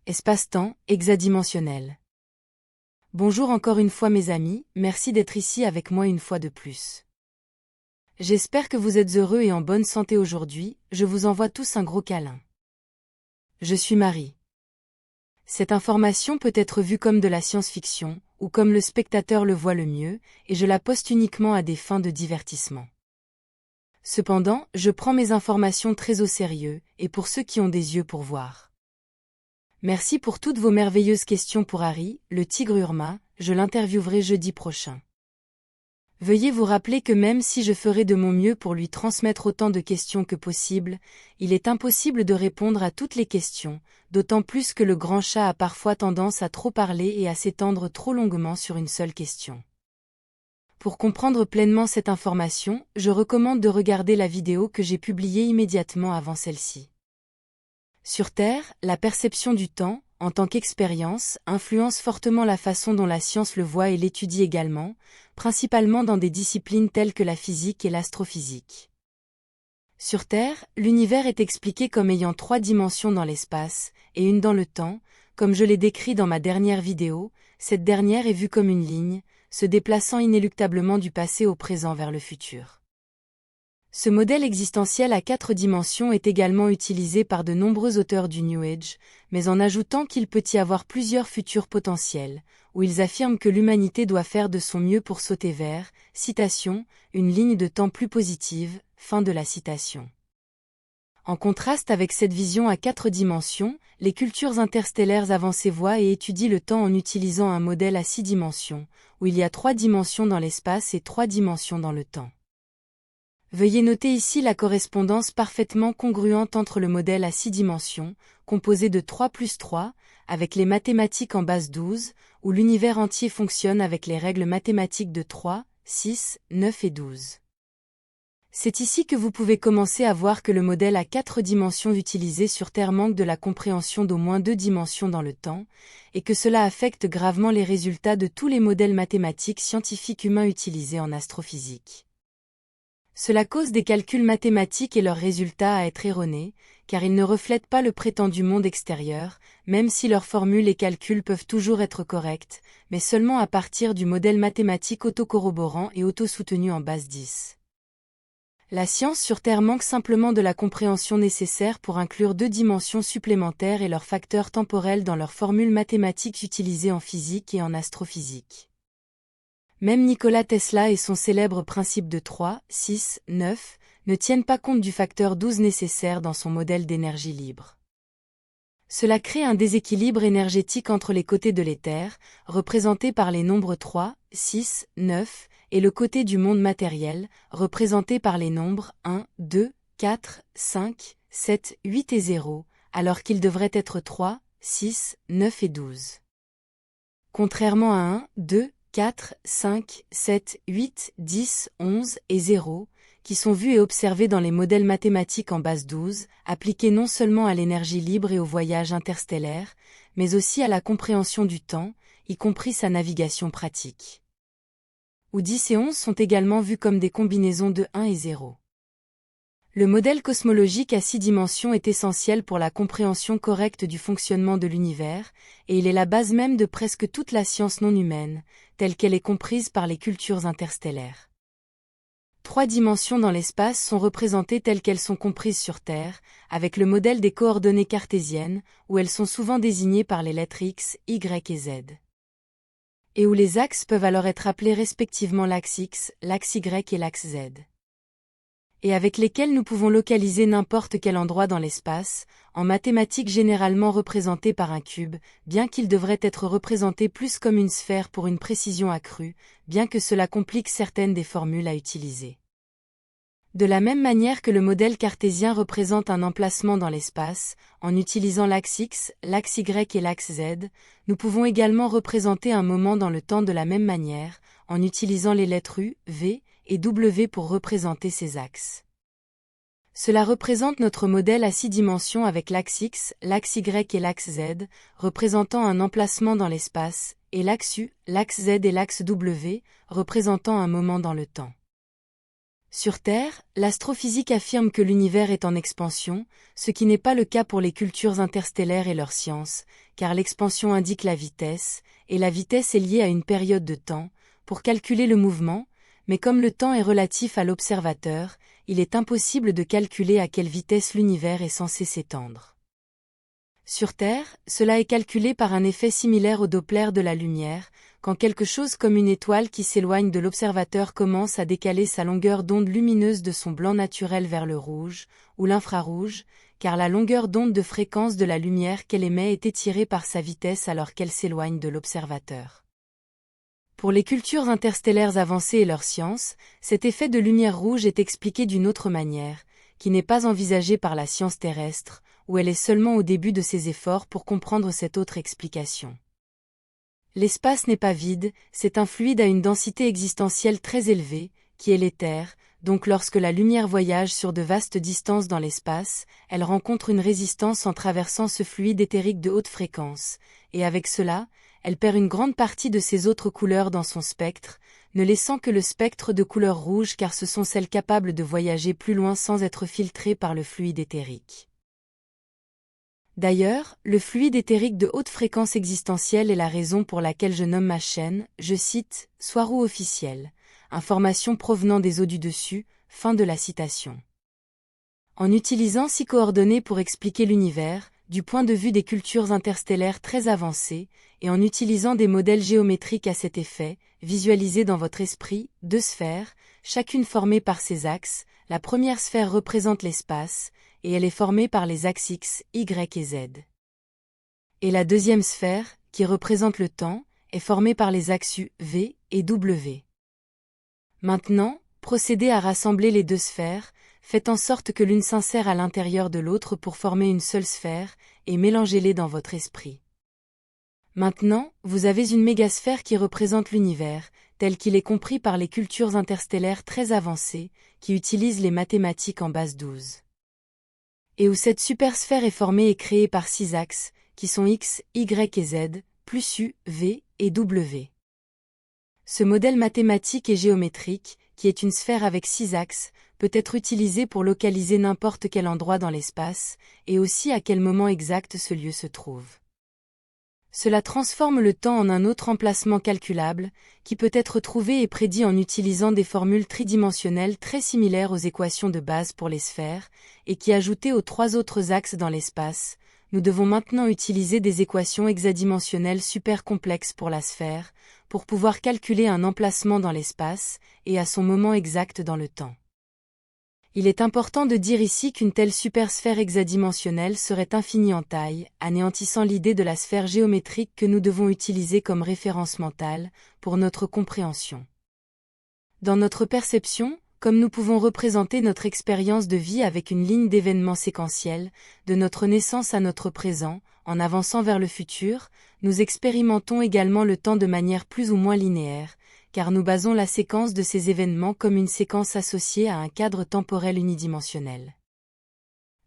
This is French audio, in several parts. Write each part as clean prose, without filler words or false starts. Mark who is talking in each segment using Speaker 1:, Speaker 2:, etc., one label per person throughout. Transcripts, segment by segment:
Speaker 1: espace-temps, hexadimensionnel. Bonjour encore une fois mes amis, merci d'être ici avec moi une fois de plus. J'espère que vous êtes heureux et en bonne santé aujourd'hui, je vous envoie tous un gros câlin. Je suis Marie. Cette information peut être vue comme de la science-fiction, ou comme le spectateur le voit le mieux, et je la poste uniquement à des fins de divertissement. Cependant, je prends mes informations très au sérieux, et pour ceux qui ont des yeux pour voir. Merci pour toutes vos merveilleuses questions pour Harry, le tigre Urma, je l'interviewerai jeudi prochain. Veuillez vous rappeler que même si je ferai de mon mieux pour lui transmettre autant de questions que possible, il est impossible de répondre à toutes les questions, d'autant plus que le grand chat a parfois tendance à trop parler et à s'étendre trop longuement sur une seule question. Pour comprendre pleinement cette information, je recommande de regarder la vidéo que j'ai publiée immédiatement avant celle-ci. Sur Terre, la perception du temps, en tant qu'expérience, influence fortement la façon dont la science le voit et l'étudie également, principalement dans des disciplines telles que la physique et l'astrophysique. Sur Terre, l'univers est expliqué comme ayant 3 dimensions dans l'espace, et une dans le temps, comme je l'ai décrit dans ma dernière vidéo, cette dernière est vue comme une ligne, se déplaçant inéluctablement du passé au présent vers le futur. Ce modèle existentiel à 4 dimensions est également utilisé par de nombreux auteurs du New Age, mais en ajoutant qu'il peut y avoir plusieurs futurs potentiels, où ils affirment que l'humanité doit faire de son mieux pour sauter vers, citation, une ligne de temps plus positive, fin de la citation. En contraste avec cette vision à 4 dimensions, les cultures interstellaires avancées voient et étudient le temps en utilisant un modèle à 6 dimensions, où il y a 3 dimensions dans l'espace et 3 dimensions dans le temps. Veuillez noter ici la correspondance parfaitement congruente entre le modèle à 6 dimensions, composé de 3 plus 3, avec les mathématiques en base 12, où l'univers entier fonctionne avec les règles mathématiques de 3, 6, 9 et 12. C'est ici que vous pouvez commencer à voir que le modèle à 4 dimensions utilisé sur Terre manque de la compréhension d'au moins 2 dimensions dans le temps, et que cela affecte gravement les résultats de tous les modèles mathématiques scientifiques humains utilisés en astrophysique. Cela cause des calculs mathématiques et leurs résultats à être erronés, car ils ne reflètent pas le prétendu monde extérieur, même si leurs formules et calculs peuvent toujours être corrects, mais seulement à partir du modèle mathématique autocorroborant et autosoutenu en base 10. La science sur Terre manque simplement de la compréhension nécessaire pour inclure 2 dimensions supplémentaires et leurs facteurs temporels dans leurs formules mathématiques utilisées en physique et en astrophysique. Même Nikola Tesla et son célèbre principe de 3, 6, 9 ne tiennent pas compte du facteur 12 nécessaire dans son modèle d'énergie libre. Cela crée un déséquilibre énergétique entre les côtés de l'éther, représenté par les nombres 3, 6, 9, et le côté du monde matériel, représenté par les nombres 1, 2, 4, 5, 7, 8 et 0, alors qu'ils devraient être 3, 6, 9 et 12. Contrairement à 1, 2, 4, 5, 7, 8, 10, 11 et 0, qui sont vus et observés dans les modèles mathématiques en base 12, appliqués non seulement à l'énergie libre et au voyage interstellaire, mais aussi à la compréhension du temps, y compris sa navigation pratique. Où 10 et 11 sont également vus comme des combinaisons de 1 et 0. Le modèle cosmologique à 6 dimensions est essentiel pour la compréhension correcte du fonctionnement de l'univers, et il est la base même de presque toute la science non humaine, telle qu'elle est comprise par les cultures interstellaires. 3 dimensions dans l'espace sont représentées telles qu'elles sont comprises sur Terre, avec le modèle des coordonnées cartésiennes, où elles sont souvent désignées par les lettres X, Y et Z. Et où les axes peuvent alors être appelés respectivement l'axe X, l'axe Y et l'axe Z. Et avec lesquels nous pouvons localiser n'importe quel endroit dans l'espace, en mathématiques généralement représenté par un cube, bien qu'il devrait être représenté plus comme une sphère pour une précision accrue, bien que cela complique certaines des formules à utiliser. De la même manière que le modèle cartésien représente un emplacement dans l'espace, en utilisant l'axe X, l'axe Y et l'axe Z, nous pouvons également représenter un moment dans le temps de la même manière, en utilisant les lettres U, V et W pour représenter ces axes. Cela représente notre modèle à 6 dimensions avec l'axe X, l'axe Y et l'axe Z, représentant un emplacement dans l'espace, et l'axe U, l'axe Z et l'axe W, représentant un moment dans le temps. Sur Terre, l'astrophysique affirme que l'univers est en expansion, ce qui n'est pas le cas pour les cultures interstellaires et leurs sciences, car l'expansion indique la vitesse, et la vitesse est liée à une période de temps, pour calculer le mouvement, mais comme le temps est relatif à l'observateur, il est impossible de calculer à quelle vitesse l'univers est censé s'étendre. Sur Terre, cela est calculé par un effet similaire au Doppler de la lumière, quand quelque chose comme une étoile qui s'éloigne de l'observateur commence à décaler sa longueur d'onde lumineuse de son blanc naturel vers le rouge, ou l'infrarouge, car la longueur d'onde de fréquence de la lumière qu'elle émet est étirée par sa vitesse alors qu'elle s'éloigne de l'observateur. Pour les cultures interstellaires avancées et leurs sciences, cet effet de lumière rouge est expliqué d'une autre manière, qui n'est pas envisagée par la science terrestre, où elle est seulement au début de ses efforts pour comprendre cette autre explication. L'espace n'est pas vide, c'est un fluide à une densité existentielle très élevée, qui est l'éther, donc lorsque la lumière voyage sur de vastes distances dans l'espace, elle rencontre une résistance en traversant ce fluide éthérique de haute fréquence, et avec cela, elle perd une grande partie de ses autres couleurs dans son spectre, ne laissant que le spectre de couleur rouge car ce sont celles capables de voyager plus loin sans être filtrées par le fluide éthérique. D'ailleurs, le fluide éthérique de haute fréquence existentielle est la raison pour laquelle je nomme ma chaîne, je cite, Soirou officiel, information provenant des eaux du dessus, fin de la citation. En utilisant 6 coordonnées pour expliquer l'univers, du point de vue des cultures interstellaires très avancées, et en utilisant des modèles géométriques à cet effet, visualisez dans votre esprit 2 sphères, chacune formée par ses axes, la première sphère représente l'espace, et elle est formée par les axes X, Y et Z. Et la deuxième sphère, qui représente le temps, est formée par les axes U, V et W. Maintenant, procédez à rassembler les 2 sphères, faites en sorte que l'une s'insère à l'intérieur de l'autre pour former une seule sphère, et mélangez-les dans votre esprit. Maintenant, vous avez une mégasphère qui représente l'univers, tel qu'il est compris par les cultures interstellaires très avancées, qui utilisent les mathématiques en base 12. Et où cette supersphère est formée et créée par 6 axes, qui sont X, Y et Z, plus U, V et W. Ce modèle mathématique et géométrique, qui est une sphère avec 6 axes, peut être utilisé pour localiser n'importe quel endroit dans l'espace, et aussi à quel moment exact ce lieu se trouve. Cela transforme le temps en un autre emplacement calculable, qui peut être trouvé et prédit en utilisant des formules tridimensionnelles très similaires aux équations de base pour les sphères, et qui ajoutées aux 3 autres axes dans l'espace, nous devons maintenant utiliser des équations hexadimensionnelles super complexes pour la sphère, pour pouvoir calculer un emplacement dans l'espace, et à son moment exact dans le temps. Il est important de dire ici qu'une telle supersphère hexadimensionnelle serait infinie en taille, anéantissant l'idée de la sphère géométrique que nous devons utiliser comme référence mentale, pour notre compréhension. Dans notre perception, comme nous pouvons représenter notre expérience de vie avec une ligne d'événements séquentiels, de notre naissance à notre présent, en avançant vers le futur, nous expérimentons également le temps de manière plus ou moins linéaire, car nous basons la séquence de ces événements comme une séquence associée à un cadre temporel unidimensionnel.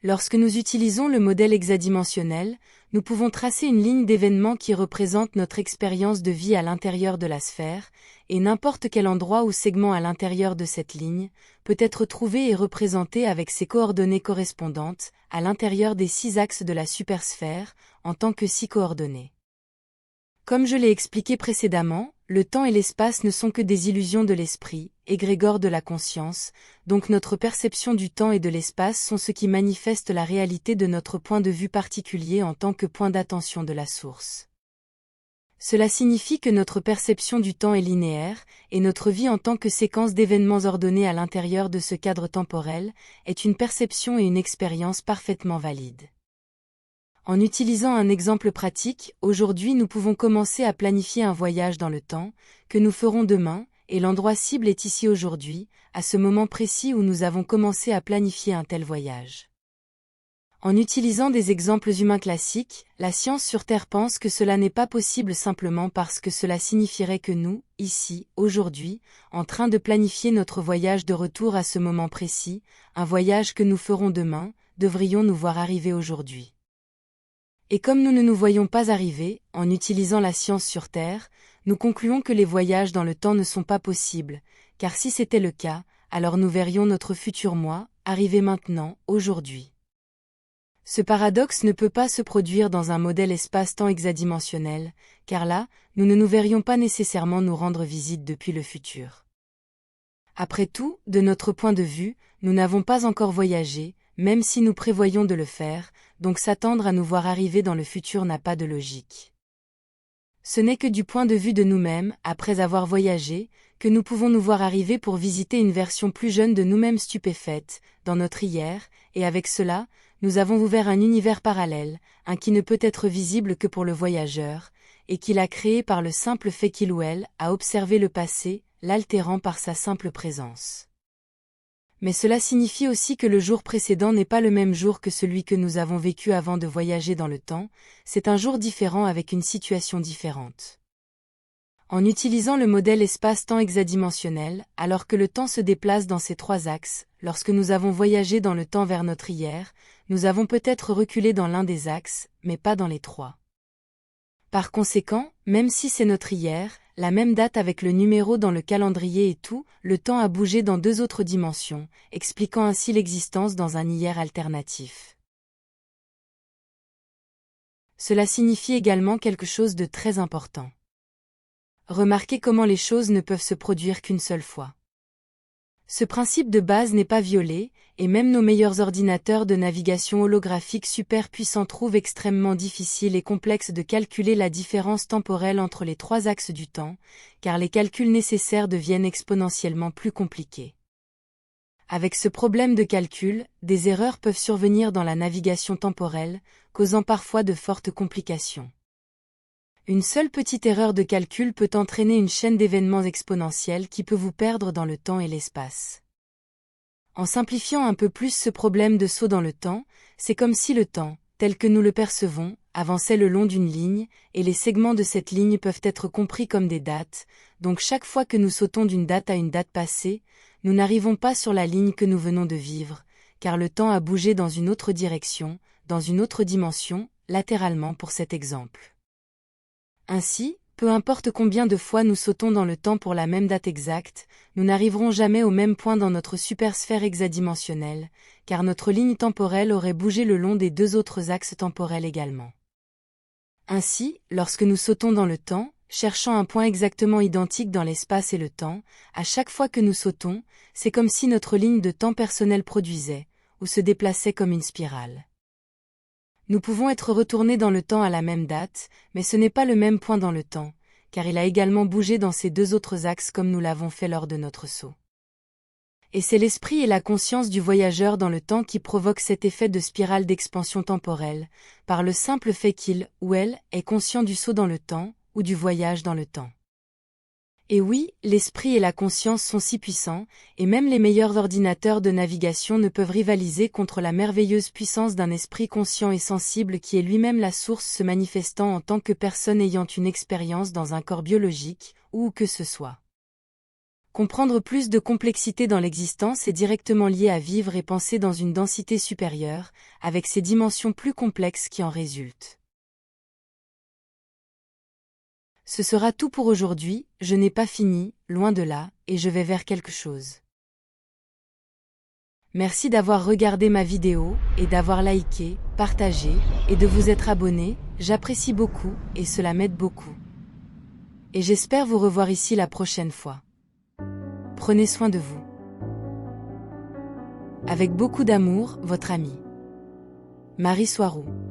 Speaker 1: Lorsque nous utilisons le modèle hexadimensionnel, nous pouvons tracer une ligne d'événements qui représente notre expérience de vie à l'intérieur de la sphère, et n'importe quel endroit ou segment à l'intérieur de cette ligne peut être trouvé et représenté avec ses coordonnées correspondantes, à l'intérieur des 6 axes de la supersphère, en tant que 6 coordonnées. Comme je l'ai expliqué précédemment, le temps et l'espace ne sont que des illusions de l'esprit, égrégores de la conscience, donc notre perception du temps et de l'espace sont ce qui manifeste la réalité de notre point de vue particulier en tant que point d'attention de la source. Cela signifie que notre perception du temps est linéaire, et notre vie en tant que séquence d'événements ordonnés à l'intérieur de ce cadre temporel, est une perception et une expérience parfaitement valides. En utilisant un exemple pratique, aujourd'hui nous pouvons commencer à planifier un voyage dans le temps, que nous ferons demain, et l'endroit cible est ici aujourd'hui, à ce moment précis où nous avons commencé à planifier un tel voyage. En utilisant des exemples humains classiques, la science sur Terre pense que cela n'est pas possible simplement parce que cela signifierait que nous, ici, aujourd'hui, en train de planifier notre voyage de retour à ce moment précis, un voyage que nous ferons demain, devrions nous voir arriver aujourd'hui. Et comme nous ne nous voyons pas arriver, en utilisant la science sur Terre, nous concluons que les voyages dans le temps ne sont pas possibles, car si c'était le cas, alors nous verrions notre futur moi, arriver maintenant, aujourd'hui. Ce paradoxe ne peut pas se produire dans un modèle espace-temps hexadimensionnel, car là, nous ne nous verrions pas nécessairement nous rendre visite depuis le futur. Après tout, de notre point de vue, nous n'avons pas encore voyagé, même si nous prévoyons de le faire, donc s'attendre à nous voir arriver dans le futur n'a pas de logique. Ce n'est que du point de vue de nous-mêmes, après avoir voyagé, que nous pouvons nous voir arriver pour visiter une version plus jeune de nous-mêmes stupéfaite, dans notre hier, et avec cela, nous avons ouvert un univers parallèle, un qui ne peut être visible que pour le voyageur, et qu'il a créé par le simple fait qu'il ou elle a observé le passé, l'altérant par sa simple présence. Mais cela signifie aussi que le jour précédent n'est pas le même jour que celui que nous avons vécu avant de voyager dans le temps, c'est un jour différent avec une situation différente. En utilisant le modèle espace-temps hexadimensionnel, alors que le temps se déplace dans ces trois axes, lorsque nous avons voyagé dans le temps vers notre hier, nous avons peut-être reculé dans l'un des axes, mais pas dans les trois. Par conséquent, même si c'est notre hier, la même date avec le numéro dans le calendrier et tout, le temps a bougé dans deux autres dimensions, expliquant ainsi l'existence dans un hier alternatif. Cela signifie également quelque chose de très important. Remarquez comment les choses ne peuvent se produire qu'une seule fois. Ce principe de base n'est pas violé, et même nos meilleurs ordinateurs de navigation holographique super puissants trouvent extrêmement difficile et complexe de calculer la différence temporelle entre les trois axes du temps, car les calculs nécessaires deviennent exponentiellement plus compliqués. Avec ce problème de calcul, des erreurs peuvent survenir dans la navigation temporelle, causant parfois de fortes complications. Une seule petite erreur de calcul peut entraîner une chaîne d'événements exponentiels qui peut vous perdre dans le temps et l'espace. En simplifiant un peu plus ce problème de saut dans le temps, c'est comme si le temps, tel que nous le percevons, avançait le long d'une ligne, et les segments de cette ligne peuvent être compris comme des dates, donc chaque fois que nous sautons d'une date à une date passée, nous n'arrivons pas sur la ligne que nous venons de vivre, car le temps a bougé dans une autre direction, dans une autre dimension, latéralement pour cet exemple. Ainsi, peu importe combien de fois nous sautons dans le temps pour la même date exacte, nous n'arriverons jamais au même point dans notre supersphère hexadimensionnelle, car notre ligne temporelle aurait bougé le long des deux autres axes temporels également. Ainsi, lorsque nous sautons dans le temps, cherchant un point exactement identique dans l'espace et le temps, à chaque fois que nous sautons, c'est comme si notre ligne de temps personnelle produisait, ou se déplaçait comme une spirale. Nous pouvons être retournés dans le temps à la même date, mais ce n'est pas le même point dans le temps, car il a également bougé dans ces deux autres axes comme nous l'avons fait lors de notre saut. Et c'est l'esprit et la conscience du voyageur dans le temps qui provoquent cet effet de spirale d'expansion temporelle, par le simple fait qu'il, ou elle, est conscient du saut dans le temps, ou du voyage dans le temps. Et oui, l'esprit et la conscience sont si puissants, et même les meilleurs ordinateurs de navigation ne peuvent rivaliser contre la merveilleuse puissance d'un esprit conscient et sensible qui est lui-même la source se manifestant en tant que personne ayant une expérience dans un corps biologique, ou où que ce soit. Comprendre plus de complexité dans l'existence est directement lié à vivre et penser dans une densité supérieure, avec ces dimensions plus complexes qui en résultent. Ce sera tout pour aujourd'hui, je n'ai pas fini, loin de là, et je vais vers quelque chose. Merci d'avoir regardé ma vidéo, et d'avoir liké, partagé, et de vous être abonné, j'apprécie beaucoup, et cela m'aide beaucoup. Et j'espère vous revoir ici la prochaine fois. Prenez soin de vous. Avec beaucoup d'amour, votre amie Marie Soiroux.